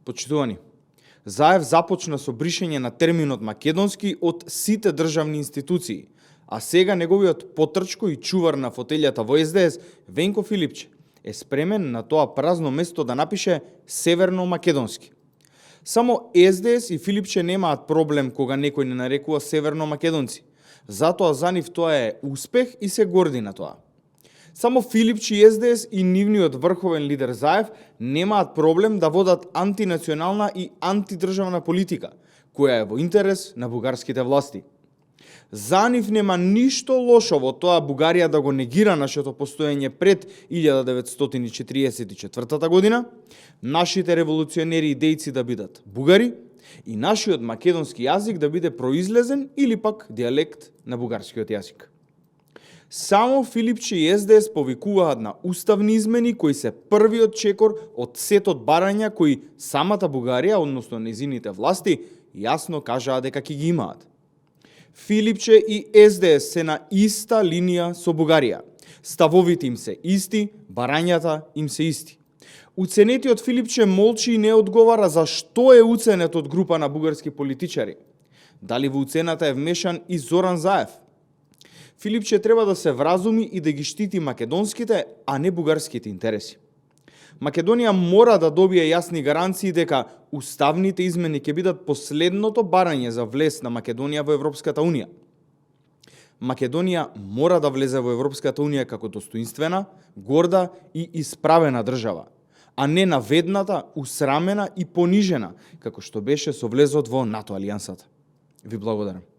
Почитувани, Заев започна со бришење на терминот македонски од сите државни институции, а сега неговиот потрчко и чувар на фотелјата во СДС, Венко Филипче, е спремен на тоа празно место да напише Северно македонски. Само СДС и Филипче немаат проблем кога некој не нарекува Северно македонци. Затоа за нив тоа е успех и се горди на тоа. Само Филипче и СДС и нивниот врховен лидер Заев немаат проблем да водат антинационална и антидржавна политика, која е во интерес на бугарските власти. За нив нема ништо лошо во тоа Бугарија да го негира нашето постоење пред 1944 година, нашите револуционери и дејци да бидат бугари и нашиот македонски јазик да биде произлезен или пак дијалект на бугарскиот јазик. Само Филипче и СДС повикуваат на уставни измени кои се првиот чекор од сетот барања кои самата Бугарија, односно незините власти, јасно кажаа дека ќе ги имаат. Филипче и СДС се на иста линија со Бугарија. Ставовите им се исти, барањата им се исти. Уценетиот Филипче молчи и не одговара за што е уценет од група на бугарски политичари. Дали во уцената е вмешан и Зоран Заев? Филипче треба да се вразуми и да ги штити македонските, а не бугарските интереси. Македонија мора да добие јасни гаранции дека уставните измени ќе бидат последното барање за влез на Македонија во Европската Унија. Македонија мора да влезе во Европската Унија како достоинствена, горда и исправена држава, а не наведната, усрамена и понижена, како што беше со влезот во НАТО алијансата. Ви благодарам.